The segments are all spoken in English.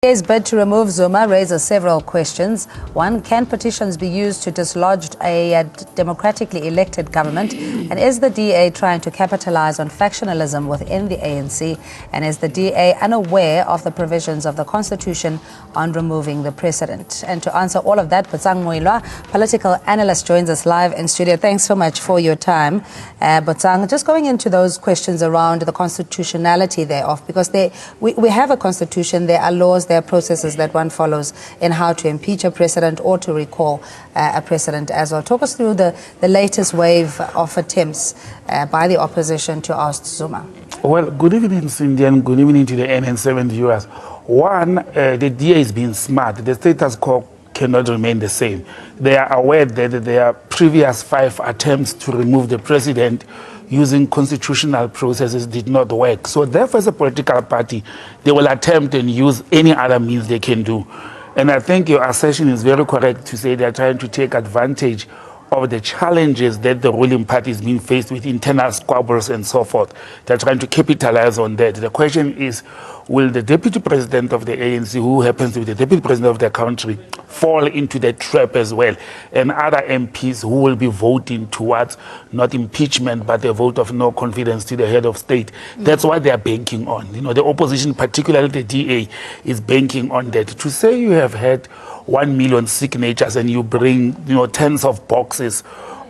DA's bid to remove Zuma raises several questions. One, can petitions be used to dislodge a democratically elected government? And is the DA trying to capitalize on factionalism within the ANC? And is the DA unaware of the provisions of the Constitution on removing the president? And to answer all of that, Botsang Moilwa, political analyst, joins us live in studio. Thanks so much for your time. Botsang, just going into those questions around the constitutionality thereof, because we have a constitution, there are laws, there are processes that one follows in how to impeach a president or to recall a president as well. Talk us through the latest wave of attempts by the opposition to oust Zuma. Well, good evening, Cindy, and good evening to the NN7 viewers. One, the DA is being smart. The status quo cannot remain the same. They are aware that their previous 5 attempts to remove the president using constitutional processes did not work. So therefore, as a political party, they will attempt and use any other means they can do. And I think your assertion is very correct to say they're trying to take advantage of the challenges that the ruling party is being faced with, internal squabbles and so forth. They're trying to capitalize on that. The question is, will the deputy president of the ANC, who happens to be the deputy president of the country, fall into that trap as well? And other MPs who will be voting towards not impeachment, but a vote of no confidence to the head of state. That's what they are banking on. You know, the opposition, particularly the DA, is banking on that. To say you have had 1 million signatures and you bring, tens of boxes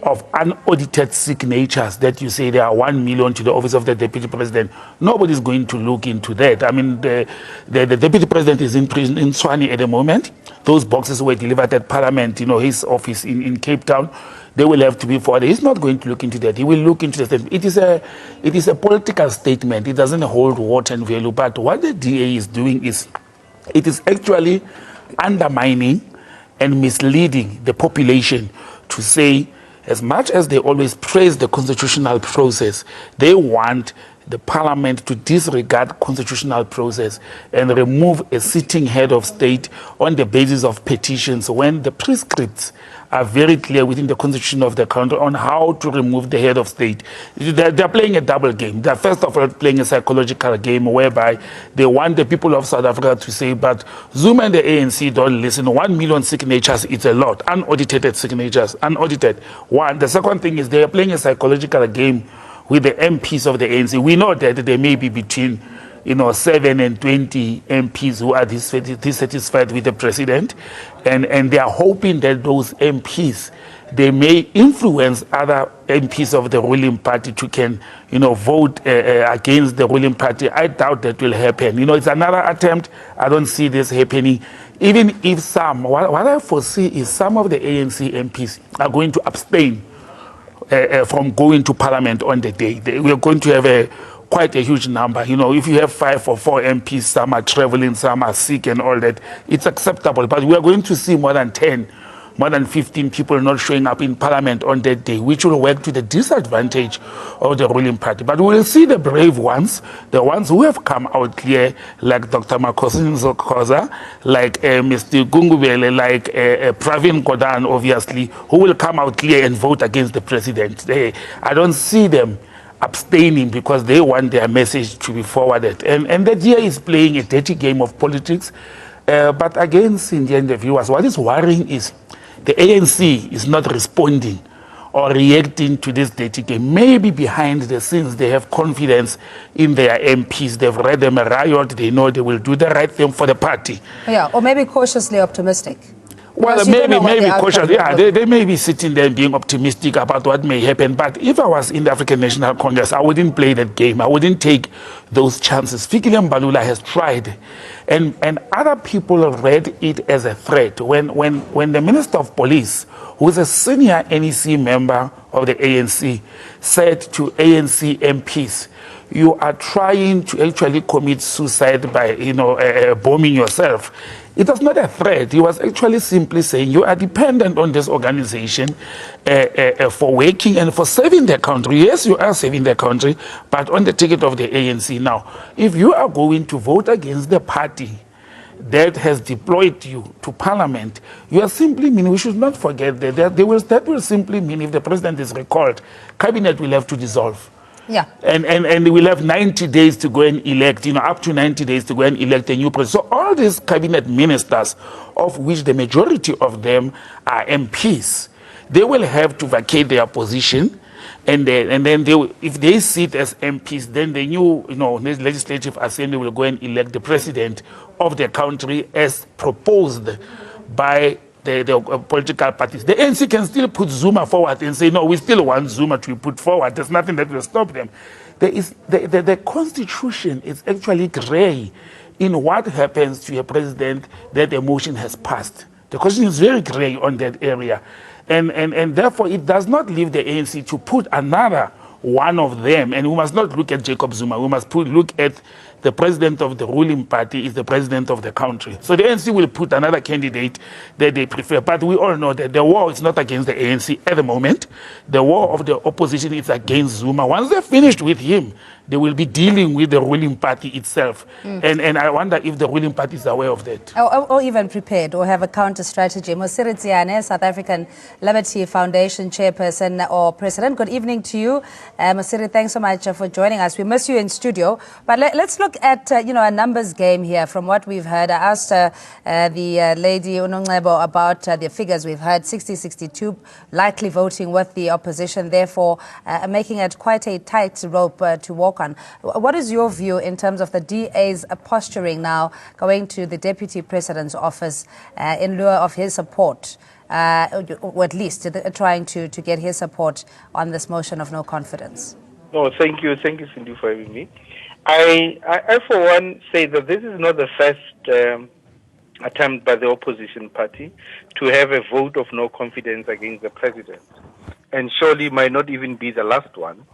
of unaudited signatures that you say there are 1 million to the office of the deputy president, nobody's going to look into that. I mean, the deputy president is in prison in Tshwane at the moment. Those boxes were delivered at Parliament, his office in Cape Town. They will have to be forwarded. He's not going to look into that. He will look into the statement. It is a political statement. It doesn't hold water and value. But what the DA is doing is, it is actually undermining and misleading the population to say, as much as they always praise the constitutional process, they want the parliament to disregard constitutional process and remove a sitting head of state on the basis of petitions when the prescripts are very clear within the constitution of the country on how to remove the head of state. They're playing a double game. They're first of all playing a psychological game whereby they want the people of South Africa to say, but Zuma and the ANC don't listen. 1 million signatures is a lot. Unaudited signatures, unaudited. One. The second thing is they are playing a psychological game with the MPs of the ANC. We know that there may be between 7 and 20 MPs who are dissatisfied with the president, and they are hoping that those MPs, they may influence other MPs of the ruling party to vote against the ruling party. I doubt that will happen. It's another attempt. I don't see this happening. Even if what I foresee is some of the ANC MPs are going to abstain from going to Parliament on the day. We are going to have quite a huge number. If you have 5 or 4 MPs, some are traveling, some are sick and all that, it's acceptable. But we are going to see more than 10, more than 15 people not showing up in Parliament on that day, which will work to the disadvantage of the ruling party. But we will see the brave ones, the ones who have come out clear, like Dr. Makhosi Nzokoza, like Mr. Gungubele, like Pravin Gordhan, obviously, who will come out clear and vote against the president. I don't see them abstaining because they want their message to be forwarded. And the DA is playing a dirty game of politics. But again, Cindy and the viewers, what is worrying is the ANC is not responding or reacting to this dirty game. Maybe behind the scenes, they have confidence in their MPs. They've read them a riot. They know they will do the right thing for the party. Yeah, or maybe cautiously optimistic. Well, maybe cautious. Yeah, they may be sitting there and being optimistic about what may happen. But if I was in the African National Congress, I wouldn't play that game. I wouldn't take those chances. Fikile Mbalula has tried, and other people read it as a threat. When the Minister of Police, who is a senior NEC member of the ANC, said to ANC MPs, you are trying to actually commit suicide by bombing yourself. It was not a threat. He was actually simply saying you are dependent on this organization for working and for saving the country. Yes, you are saving the country, but on the ticket of the ANC now, if you are going to vote against the party that has deployed you to Parliament, you are simply meaning, we should not forget that will simply mean if the president is recalled, cabinet will have to dissolve. Yeah. And we'll have 90 days to go and elect, up to 90 days to go and elect a new president. So all these cabinet ministers, of which the majority of them are MPs, they will have to vacate their position. And then if they sit as MPs, then the new legislative assembly will go and elect the president of the country as proposed by the political parties. The ANC can still put Zuma forward and say, no, we still want Zuma to be put forward. There's nothing that will stop them. The constitution is actually gray in what happens to a president that a motion has passed. The constitution is very gray on that area. And therefore, it does not leave the ANC to put another one of them. And we must not look at Jacob Zuma. We must look at the president of the ruling party is the president of the country. So the ANC will put another candidate that they prefer. But we all know that the war is not against the ANC at the moment. The war of the opposition is against Zuma. Once they're finished with him, they will be dealing with the ruling party itself. And I wonder if the ruling party is aware of that. Or even prepared, or have a counter strategy. Mosiri Tsiane, South African Liberty Foundation chairperson or president. Good evening to you. Mosiri, thanks so much for joining us. We miss you in studio. But let's look at a numbers game here from what we've heard. I asked the lady Unongebo about the figures we've heard, 60-62, likely voting with the opposition, therefore making it quite a tight rope to walk on. What is your view in terms of the DA's posturing now, going to the Deputy President's office in lieu of his support, or at least trying to get his support on this motion of no confidence? No, thank you, Cindy, for having me. I for one, say that this is not the first attempt by the opposition party to have a vote of no confidence against the president, and surely might not even be the last one.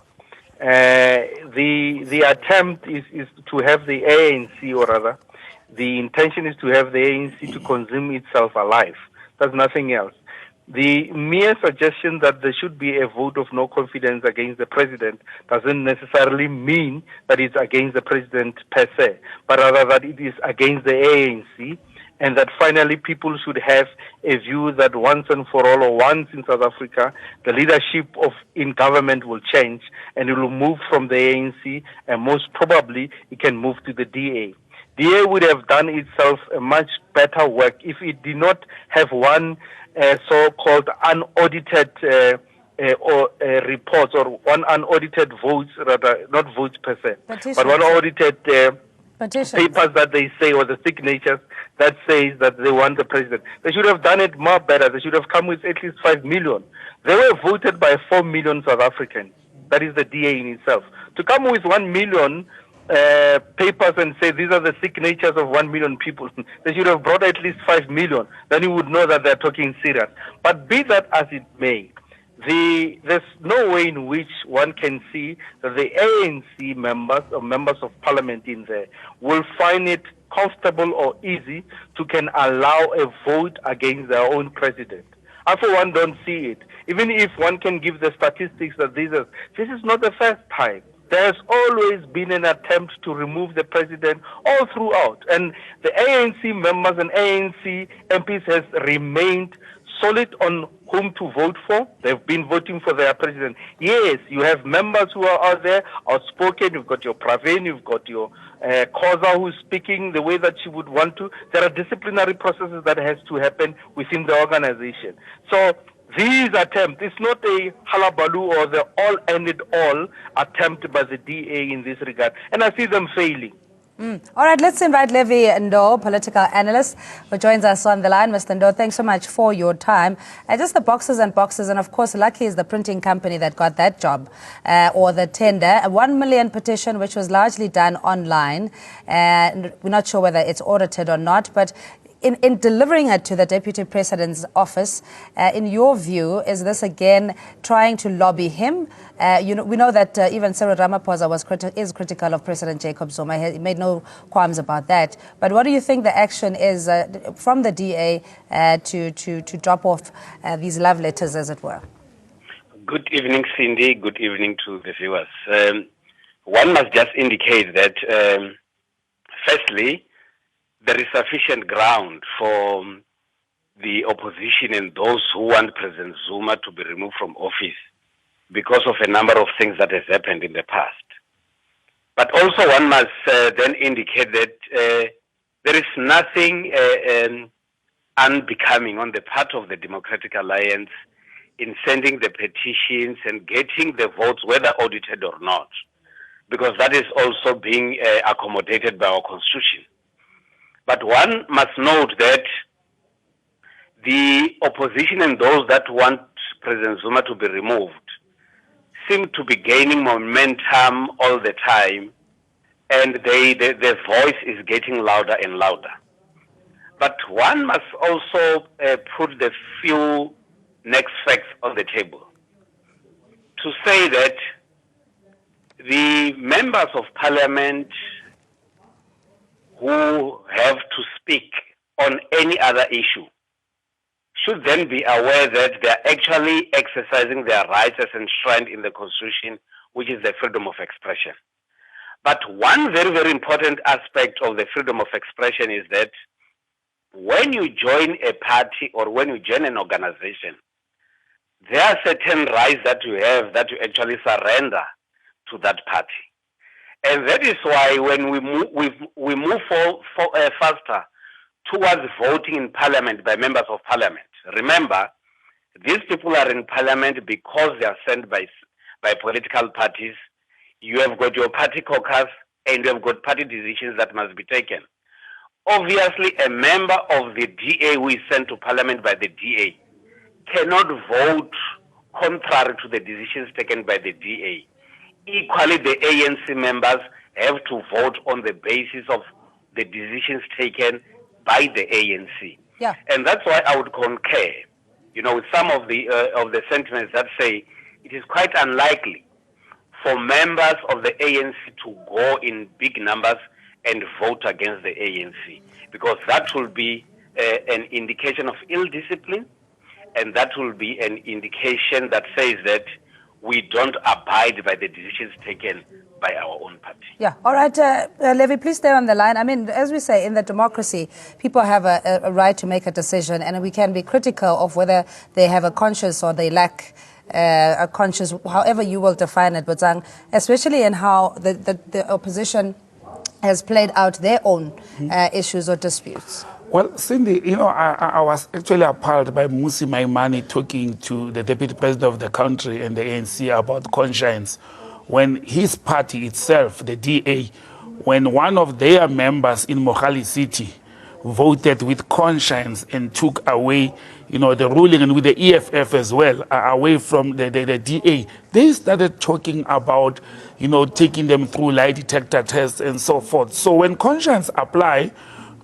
The attempt is to have the ANC, or rather, the intention is to have the ANC to consume itself alive. There's nothing else. The mere suggestion that there should be a vote of no confidence against the president doesn't necessarily mean that it's against the president per se, but rather that it is against the ANC, and that finally people should have a view that once and for all, or once in South Africa, the leadership in government will change and it will move from the ANC, and most probably it can move to the DA. DA would have done itself a much better work if it did not have one so-called unaudited reports, or one unaudited votes, rather, not votes per se, Petitions. but one audited Petitions. papers that they say, or the signatures that says that they want the president. They should have done it more better. They should have come with at least 5 million. They were voted by 4 million South Africans. That is the DA in itself. To come with 1 million papers and say these are the signatures of 1 million people, they should have brought at least 5 million. Then you would know that they're talking serious. But be that as it may, there's no way in which one can see that the ANC members or members of parliament in there will find it comfortable or easy to can allow a vote against their own president. I, for one, don't see it. Even if one can give the statistics that this is not the first time. There's always been an attempt to remove the president all throughout. And the ANC members and ANC MPs has remained solid on whom to vote for. They've been voting for their president. Yes, you have members who are out there, outspoken. You've got your Praveen, you've got your Khoza who's speaking the way that she would want to. There are disciplinary processes that has to happen within the organization. So these attempts, it's not a halabaloo or the all-ended-all attempt by the DA in this regard. And I see them failing. All right, let's invite Levi Ndo, political analyst, who joins us on the line. Mr. Ndo, thanks so much for your time. Just the boxes and boxes, and of course, lucky is the printing company that got that job, or the tender. A 1 million petition, which was largely done online. We're not sure whether it's audited or not, but in delivering it to the Deputy President's office, in your view, is this again trying to lobby him? We know that even Cyril Ramaphosa is critical of President Jacob Zuma. He made no qualms about that. But what do you think the action is from the DA to drop off these love letters, as it were? Good evening, Cindy. Good evening to the viewers. One must just indicate that, firstly, there is sufficient ground for the opposition and those who want President Zuma to be removed from office because of a number of things that has happened in the past. But also one must then indicate that there is nothing unbecoming on the part of the Democratic Alliance in sending the petitions and getting the votes, whether audited or not, because that is also being accommodated by our Constitution. But one must note that the opposition and those that want President Zuma to be removed seem to be gaining momentum all the time, and their voice is getting louder and louder. But one must also put the few next facts on the table to say that the members of parliament who have to speak on any other issue should then be aware that they are actually exercising their rights as enshrined in the Constitution, which is the freedom of expression. But one very, very important aspect of the freedom of expression is that when you join a party or when you join an organization, there are certain rights that you have that you actually surrender to that party. And that is why when we move faster towards voting in parliament by members of parliament. Remember, these people are in parliament because they are sent by political parties. You have got your party caucus and you have got party decisions that must be taken. Obviously, a member of the DA who is sent to parliament by the DA cannot vote contrary to the decisions taken by the DA. Equally, the ANC members have to vote on the basis of the decisions taken by the ANC. Yeah. And that's why I would concur, with some of the sentiments that say it is quite unlikely for members of the ANC to go in big numbers and vote against the ANC, because that will be an indication of ill discipline, and that will be an indication that says that we don't abide by the decisions taken by our own party. Yeah. All right, Levi, please stay on the line. I mean, as we say, in the democracy, people have a right to make a decision, and we can be critical of whether they have a conscience or they lack a conscience, however you will define it, Botsang, especially in how the opposition has played out their own issues or disputes. Well, Cindy, I was actually appalled by Mmusi Maimane talking to the deputy president of the country and the ANC about conscience, when his party itself, the DA, when one of their members in Mohali City voted with conscience and took away, the ruling, and with the EFF as well, away from the DA, they started talking about, taking them through lie detector tests and so forth. So when conscience apply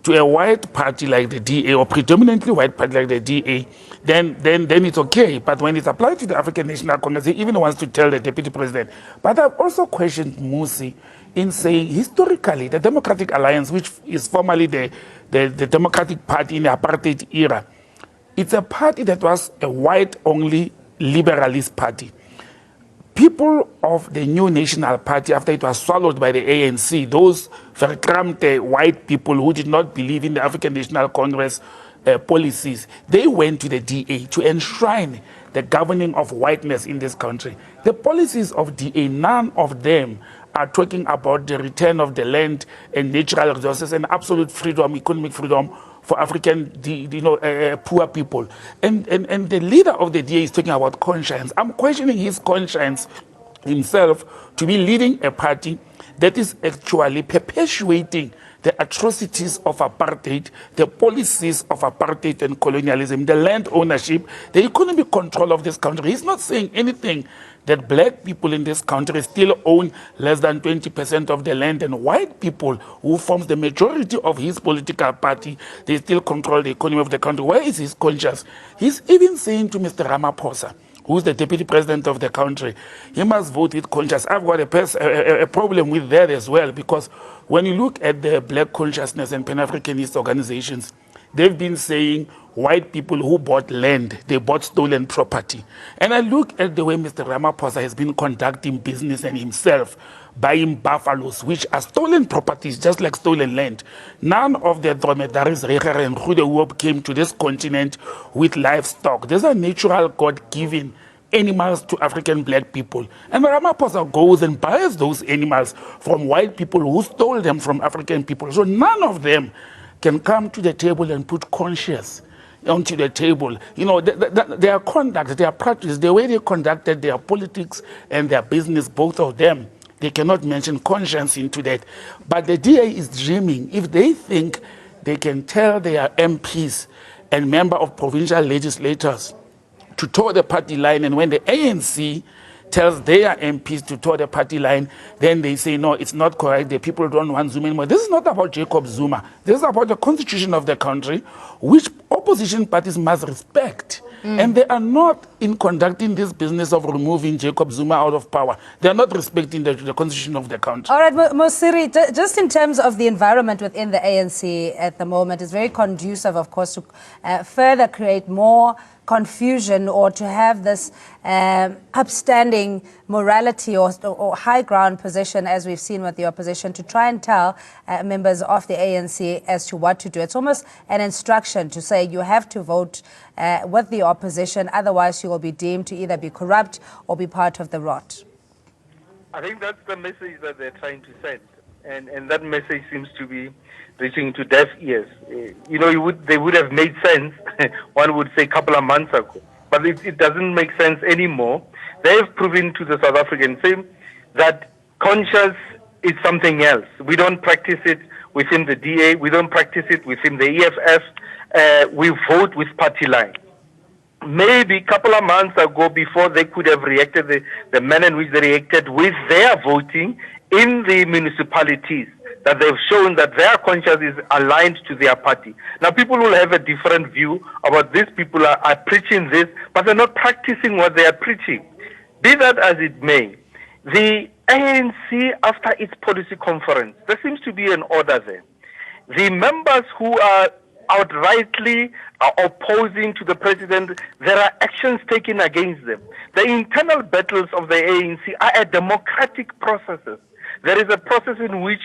to a white party like the DA, or predominantly white party like the DA, then it's okay. But when it's applied to the African National Congress, he even wants to tell the deputy president. But I've also questioned Mmusi in saying, historically, the Democratic Alliance, which is formerly the Democratic Party in the apartheid era, it's a party that was a white-only liberalist party. People of the New National Party, after it was swallowed by the ANC, those verkramte white people who did not believe in the African National Congress policies, they went to the DA to enshrine the governing of whiteness in this country. The policies of DA, none of them are talking about the return of the land and natural resources and absolute freedom, economic freedom for African, poor people. And the leader of the DA is talking about conscience. I'm questioning his conscience himself to be leading a party that is actually perpetuating the atrocities of apartheid, the policies of apartheid and colonialism, the land ownership, the economic control of this country. He's not saying anything that black people in this country still own less than 20% of the land, and white people, who forms the majority of his political party, they still control the economy of the country. Where is his conscience? He's even saying to Mr. Ramaphosa, who's the deputy president of the country, he must vote with conscience. I've got a problem with that as well, because when you look at the black consciousness and Pan-Africanist organizations, they've been saying white people who bought land, they bought stolen property. And I look at the way Mr. Ramaphosa has been conducting business and himself buying buffaloes, which are stolen properties, just like stolen land. None of the dromedaries, Reger and Goede came to this continent with livestock. These are natural, God-given animals to African black people. And Ramaphosa goes and buys those animals from white people who stole them from African people. So none of them can come to the table and put conscience onto the table. You know, their conduct, their practice, the way they conducted their politics and their business, both of them, they cannot mention conscience into that. But the DA is dreaming. If they think they can tell their MPs and member of provincial legislators to toe the party line, and when the ANC tells their MPs to toe the party line, then they say, no, it's not correct, the people don't want Zuma anymore. This is not about Jacob Zuma. This is about the constitution of the country, which opposition parties must respect. And they are not in conducting this business of removing Jacob Zuma out of power. They are not respecting the constitution of the country. All right, Mosiri, just in terms of the environment within the ANC at the moment, it's very conducive, of course, to further create more confusion or to have this upstanding morality or high ground position, as we've seen with the opposition, to try and tell members of the ANC as to what to do. It's almost an instruction to say you have to vote with the opposition, otherwise you will be deemed to either be corrupt or be part of the rot. I think that's the message that they're trying to send. And that message seems to be reaching to deaf ears. You know, they would have made sense, one would say, a couple of months ago. But it doesn't make sense anymore. They've proven to the South African same that conscience is something else. We don't practice it within the DA. We don't practice it within the EFF. We vote with party line. Maybe a couple of months ago, before they could have reacted, the manner in which they reacted with their voting in the municipalities, that they've shown that their conscience is aligned to their party. Now, people will have a different view about these people are preaching this, but they're not practicing what they are preaching. Be that as it may, the ANC, after its policy conference, there seems to be an order there. The members who are outrightly opposing to the president, there are actions taken against them. The internal battles of the ANC are democratic processes. There is a process in which,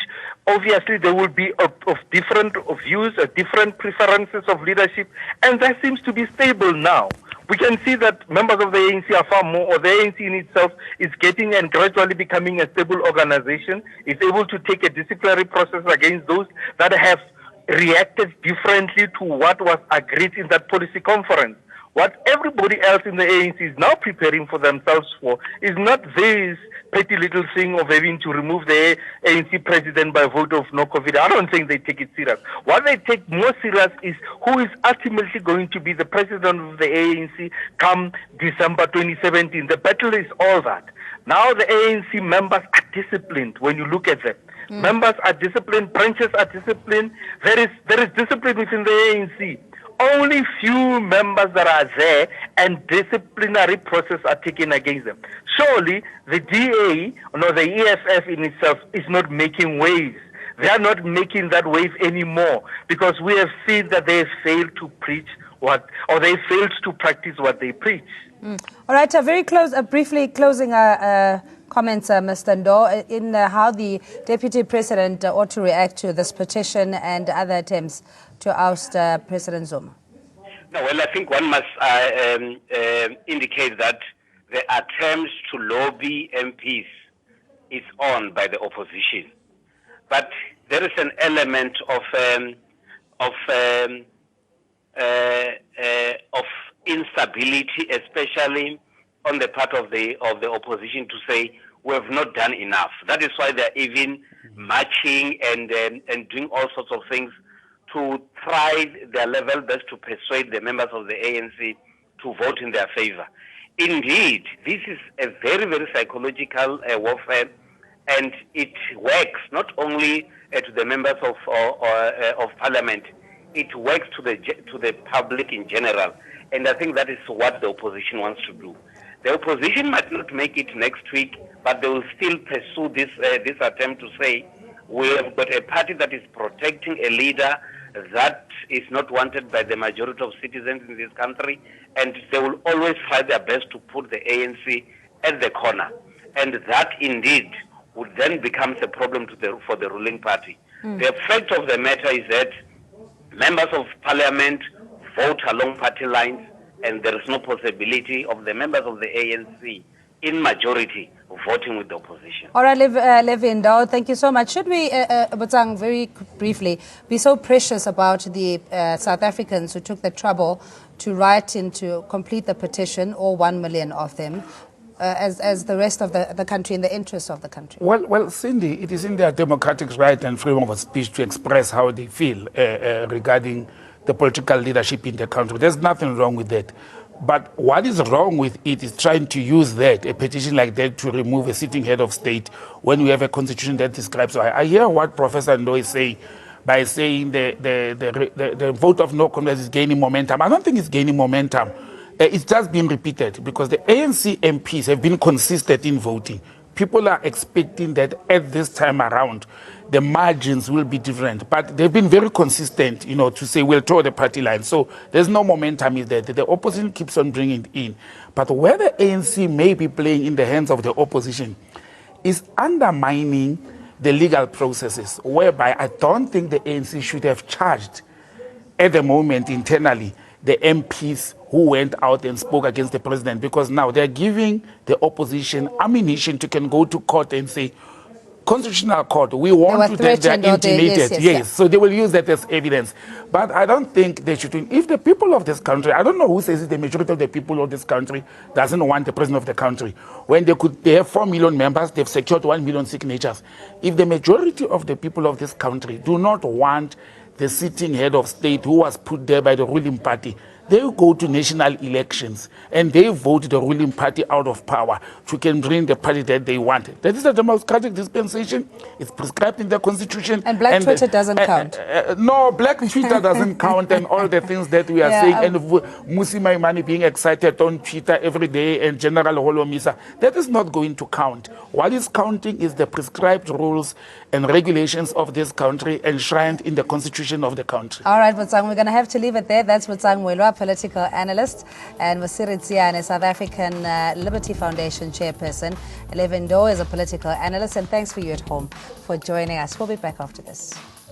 obviously, there will be of different views, different preferences of leadership, and that seems to be stable now. We can see that members of the ANC are far more, or the ANC in itself is getting and gradually becoming a stable organization. It's able to take a disciplinary process against those that have reacted differently to what was agreed in that policy conference. What everybody else in the ANC is now preparing for themselves for is not this petty little thing of having to remove the ANC president by vote of no COVID. I don't think they take it serious. What they take more serious is who is ultimately going to be the president of the ANC come December 2017. The battle is all that. Now the ANC members are disciplined when you look at them. Members are disciplined, branches are disciplined. There is discipline within the ANC. Only few members that are there and disciplinary process are taken against them. Surely the DA, or the EFF in itself, is not making waves. They are not making that wave anymore because we have seen that they have failed to preach they failed to practice what they preach. All right, briefly closing comments, Mr. Ndo, in how the Deputy President ought to react to this petition and other attempts to oust President Zuma. No, well, I think one must indicate that the attempts to lobby MPs is on by the opposition, but there is an element of instability, especially on the part of the opposition, to say we have not done enough. That is why they're even marching and doing all sorts of things to try their level best to persuade the members of the ANC to vote in their favor. Indeed, this is a very, very psychological warfare, and it works not only to the members of parliament, it works to the public in general. And I think that is what the opposition wants to do. The opposition might not make it next week, but they will still pursue this attempt to say, we have got a party that is protecting a leader that is not wanted by the majority of citizens in this country, and they will always try their best to put the ANC at the corner. And that indeed would then become a problem for the ruling party. The fact of the matter is that members of parliament vote along party lines, and there is no possibility of the members of the ANC in majority voting with the opposition. All right, Levindo, thank you so much. Should we, Botsang, very briefly, be so precious about the South Africans who took the trouble to write in to complete the petition, all 1 million of them, as the rest of the country, in the interest of the country? Well, Cindy, it is in their democratic right and freedom of speech to express how they feel regarding the political leadership in the country. There's nothing wrong with that. But what is wrong with it is trying to use that, a petition like that, to remove a sitting head of state when we have a constitution that describes. So I hear what Professor Ndo is saying by saying the vote of no confidence is gaining momentum. I don't think it's gaining momentum. It's just being repeated because the ANC MPs have been consistent in voting. People are expecting that at this time around, the margins will be different. But they've been very consistent, to say we'll toe the party line. So there's no momentum is there. The opposition keeps on bringing it in. But where the ANC may be playing in the hands of the opposition is undermining the legal processes, whereby I don't think the ANC should have charged at the moment internally the MPs who went out and spoke against the president, because now they're giving the opposition ammunition to can go to court and say, Constitutional Court, we want to take that intimated. Yes. So they will use that as evidence. But I don't think they should. If the people of this country, I don't know who says it, the majority of the people of this country doesn't want the president of the country. When they have 4 million members, they've secured 1 million signatures. If the majority of the people of this country do not want the sitting head of state who was put there by the ruling party, they go to national elections and they vote the ruling party out of power to can bring the party that they want. That is a democratic dispensation. It's prescribed in the constitution. And Black Twitter doesn't count. No, Black Twitter doesn't count, and all the things that we are saying. And Musi Maimane being excited on Twitter every day and General Holomisa, that is not going to count. What is counting is the prescribed rules and regulations of this country enshrined in the constitution of the country. All right, Botsang, we're going to have to leave it there. That's Botsang Mwelwa, political analyst, and Wasiri Tsiane, South African Liberty Foundation chairperson. Levindo is a political analyst, and thanks for you at home for joining us. We'll be back after this.